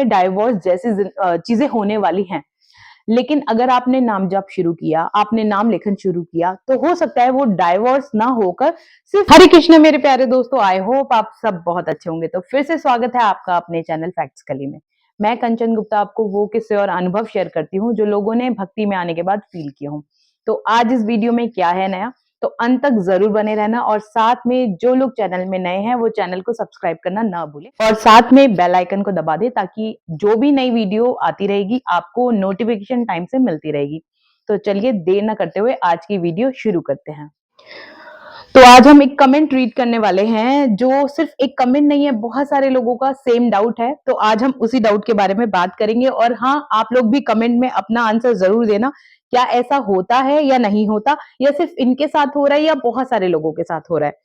Divorce जैसी चीजें होने वाली हैं। लेकिन अगर आपने नाम जप शुरू किया, आपने नाम लेखन शुरू किया, तो हो सकता है वो डाइवोर्स ना होकर सिर्फ हरे कृष्ण। मेरे प्यारे दोस्तों, आई होप आप सब बहुत अच्छे होंगे। तो फिर से स्वागत है आपका अपने चैनल फैक्ट्स कली में। मैं कंचन गुप्ता आपको वो किस्से और अनुभव शेयर करती हूँ जो लोगों ने भक्ति में आने के बाद फील किया हूँ। तो आज इस वीडियो में क्या है नया, तो अंत तक जरूर बने रहना, और साथ में जो लोग चैनल में नए हैं वो चैनल को सब्सक्राइब करना ना भूलें, और साथ में बेल आइकन को दबा दें ताकि जो भी नई वीडियो आती रहेगी आपको नोटिफिकेशन टाइम से मिलती रहेगी। तो चलिए देर न करते हुए आज की वीडियो शुरू करते हैं। तो आज हम एक कमेंट रीड करने वाले हैं, जो सिर्फ एक कमेंट नहीं है, बहुत सारे लोगों का सेम डाउट है। तो आज हम उसी डाउट के बारे में बात करेंगे। और हाँ, आप लोग भी कमेंट में अपना आंसर जरूर देना, क्या ऐसा होता है या नहीं होता, या सिर्फ इनके साथ हो रहा है या बहुत सारे लोगों के साथ हो रहा है।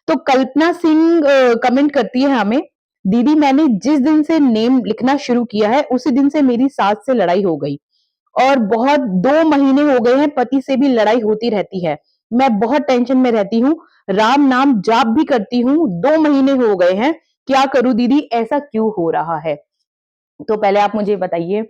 तो कल्पना सिंह कमेंट करती है हमें, दीदी मैंने जिस दिन से नेम लिखना शुरू किया है उसी दिन से मेरी सास से लड़ाई हो गई, और बहुत 2 महीने हो गए हैं पति से भी लड़ाई होती रहती है। मैं बहुत टेंशन में रहती हूँ, राम नाम जाप भी करती हूँ, 2 महीने हो गए हैं, क्या करूं दीदी, ऐसा क्यों हो रहा है। तो पहले आप मुझे बताइए,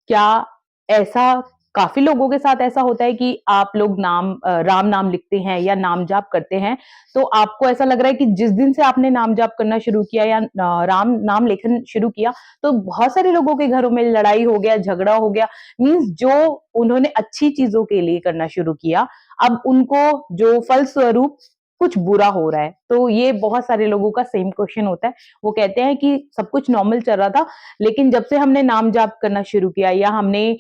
क्या ऐसा काफ़ी लोगों के साथ ऐसा होता है कि आप लोग राम नाम लिखते हैं या नाम जाप करते हैं, तो आपको ऐसा लग रहा है कि जिस दिन से आपने नाम जाप करना शुरू किया या राम नाम लेखन शुरू किया, तो बहुत सारे लोगों के घरों में लड़ाई हो गया, झगड़ा हो गया। मीन्स जो उन्होंने अच्छी चीज़ों के लिए करना शुरू किया, अब उनको जो फलस्वरूप कुछ बुरा हो रहा है। तो ये बहुत सारे लोगों का सेम क्वेश्चन होता है। वो कहते हैं कि सब कुछ नॉर्मल चल रहा था, लेकिन जब से हमने नाम जाप करना शुरू किया या हमने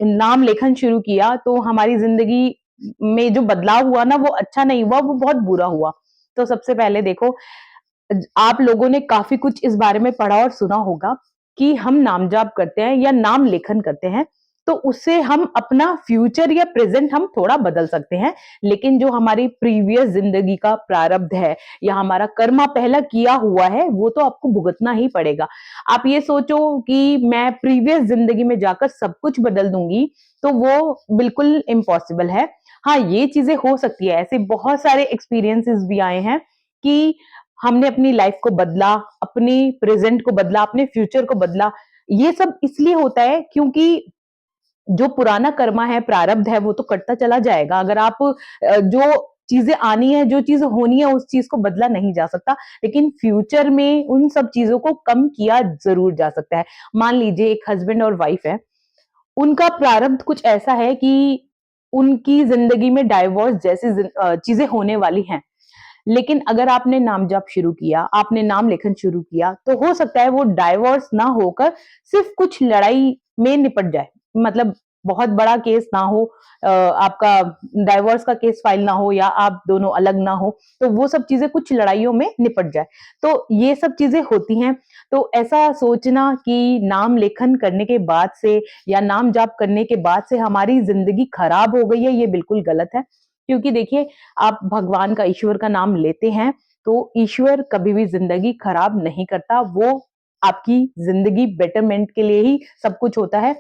नाम लेखन शुरू किया, तो हमारी जिंदगी में जो बदलाव हुआ ना, वो अच्छा नहीं हुआ, वो बहुत बुरा हुआ। तो सबसे पहले देखो, आप लोगों ने काफी कुछ इस बारे में पढ़ा और सुना होगा कि हम नाम जाप करते हैं या नाम लेखन करते हैं, तो उससे हम अपना फ्यूचर या प्रेजेंट हम थोड़ा बदल सकते हैं। लेकिन जो हमारी प्रीवियस जिंदगी का प्रारब्ध है या हमारा कर्मा पहला किया हुआ है, वो तो आपको भुगतना ही पड़ेगा। आप ये सोचो कि मैं प्रीवियस जिंदगी में जाकर सब कुछ बदल दूंगी, तो वो बिल्कुल इम्पॉसिबल है। हाँ, ये चीजें हो सकती है, ऐसे बहुत सारे एक्सपीरियंसेस भी आए हैं कि हमने अपनी लाइफ को बदला, अपनी प्रेजेंट को बदला, अपने फ्यूचर को बदला। ये सब इसलिए होता है क्योंकि जो पुराना कर्मा है, प्रारब्ध है, वो तो कटता चला जाएगा। अगर आप जो चीजें आनी है, जो चीज होनी है, उस चीज को बदला नहीं जा सकता, लेकिन फ्यूचर में उन सब चीजों को कम किया जरूर जा सकता है। मान लीजिए एक हस्बैंड और वाइफ है, उनका प्रारब्ध कुछ ऐसा है कि उनकी जिंदगी में डाइवोर्स जैसी चीजें होने वाली हैं। लेकिन अगर आपने नाम जप शुरू किया, आपने नाम लेखन शुरू किया, तो हो सकता है वो डाइवोर्स ना होकर सिर्फ कुछ लड़ाई में निपट जाए। मतलब बहुत बड़ा केस ना हो, आपका डाइवोर्स का केस फाइल ना हो या आप दोनों अलग ना हो, तो वो सब चीजें कुछ लड़ाइयों में निपट जाए। तो ये सब चीजें होती हैं। तो ऐसा सोचना कि नाम लेखन करने के बाद से या नाम जाप करने के बाद से हमारी जिंदगी खराब हो गई है, ये बिल्कुल गलत है। क्योंकि देखिए, आप भगवान का, ईश्वर का नाम लेते हैं, तो ईश्वर कभी भी जिंदगी खराब नहीं करता। वो आपकी जिंदगी बेटरमेंट के लिए ही सब कुछ होता है।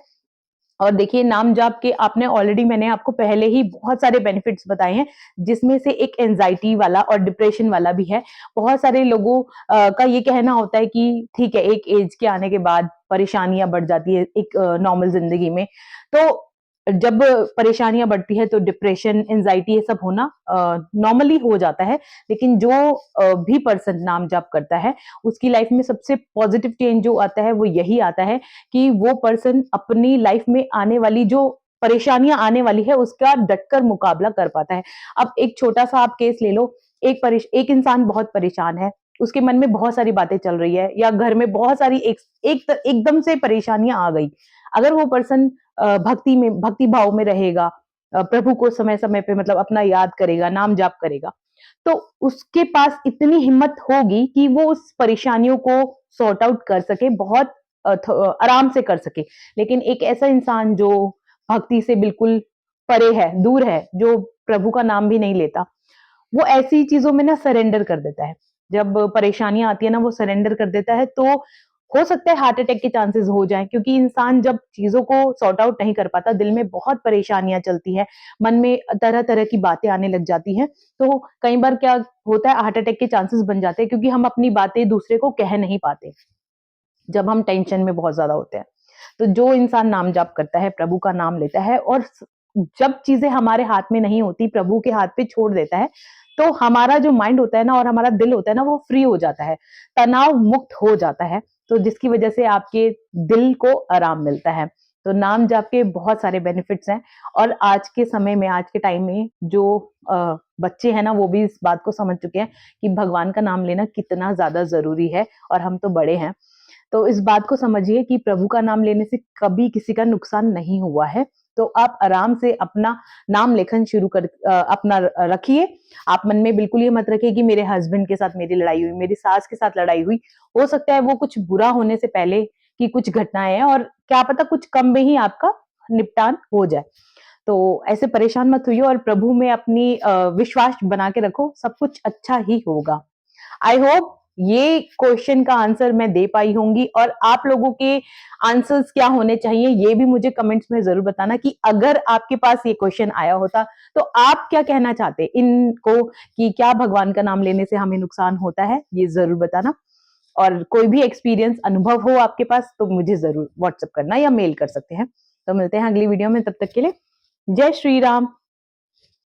और देखिए, नाम जाप के आपने ऑलरेडी, मैंने आपको पहले ही बहुत सारे बेनिफिट्स बताए हैं, जिसमें से एक एंजाइटी वाला और डिप्रेशन वाला भी है। बहुत सारे लोगों का ये कहना होता है कि ठीक है, एक एज के आने के बाद परेशानियां बढ़ जाती है एक नॉर्मल जिंदगी में। तो जब परेशानियां बढ़ती है तो डिप्रेशन, एंजाइटी, ये सब होना नॉर्मली हो जाता है। लेकिन जो भी पर्सन नाम जाप करता है, उसकी लाइफ में सबसे पॉजिटिव चेंज जो आता है वो यही आता है कि वो पर्सन अपनी लाइफ में आने वाली जो परेशानियां आने वाली है, उसका डटकर मुकाबला कर पाता है। अब एक छोटा सा आप केस ले लो, एक इंसान बहुत परेशान है, उसके मन में बहुत सारी बातें चल रही है, या घर में बहुत सारी एकदम से परेशानियां आ गई। अगर वो पर्सन भक्ति भाव में रहेगा, प्रभु को समय समय पे मतलब अपना याद करेगा, नाम जाप करेगा, तो उसके पास इतनी हिम्मत होगी कि वो उस परेशानियों को सॉर्ट आउट कर सके, बहुत आराम से कर सके। लेकिन एक ऐसा इंसान जो भक्ति से बिल्कुल परे है, दूर है, जो प्रभु का नाम भी नहीं लेता, वो ऐसी चीजों में ना सरेंडर कर देता है। जब परेशानियां आती है ना, वो सरेंडर कर देता है, तो हो सकता है हार्ट अटैक के चांसेस हो जाएं, क्योंकि इंसान जब चीजों को सॉर्ट आउट नहीं कर पाता, दिल में बहुत परेशानियां चलती हैं, मन में तरह तरह की बातें आने लग जाती हैं, तो कई बार क्या होता है, हार्ट अटैक के चांसेस बन जाते हैं, क्योंकि हम अपनी बातें दूसरे को कह नहीं पाते। जब हम टेंशन में बहुत ज्यादा होते हैं। तो जो इंसान नाम जाप करता है, प्रभु का नाम लेता है और जब चीजें हमारे हाथ में नहीं होती, प्रभु के हाथ पे छोड़ देता है, तो हमारा जो माइंड होता है ना और हमारा दिल होता है ना, वो फ्री हो जाता है, तनाव मुक्त हो जाता है। तो जिसकी वजह से आपके दिल को आराम मिलता है। तो नाम जाप के बहुत सारे बेनिफिट्स हैं और आज के समय में, आज के टाइम में जो बच्चे हैं ना, वो भी इस बात को समझ चुके हैं कि भगवान का नाम लेना कितना ज्यादा जरूरी है और हम तो बड़े हैं। तो इस बात को समझिए कि प्रभु का नाम लेने से कभी किसी का नुकसान नहीं हुआ है। तो आप आराम से अपना नाम लेखन शुरू कर अपना रखिए। आप मन में बिल्कुल ये मत रखिए कि मेरे हस्बैंड के साथ मेरी लड़ाई हुई, मेरी सास के साथ लड़ाई हुई। हो सकता है वो कुछ बुरा होने से पहले की कुछ घटनाएं हैं और क्या पता कुछ कम में ही आपका निपटान हो जाए। तो ऐसे परेशान मत होइए और प्रभु में अपनी विश्वास बना के रखो, सब कुछ अच्छा ही होगा। आई होप ये क्वेश्चन का आंसर मैं दे पाई होंगी और आप लोगों के आंसर्स क्या होने चाहिए ये भी मुझे कमेंट्स में जरूर बताना कि अगर आपके पास ये क्वेश्चन आया होता तो आप क्या कहना चाहते इनको कि क्या भगवान का नाम लेने से हमें नुकसान होता है, ये जरूर बताना। और कोई भी एक्सपीरियंस अनुभव हो आपके पास तो मुझे जरूर व्हाट्सएप करना या मेल कर सकते हैं। तो मिलते हैं अगली वीडियो में, तब तक के लिए जय श्री राम।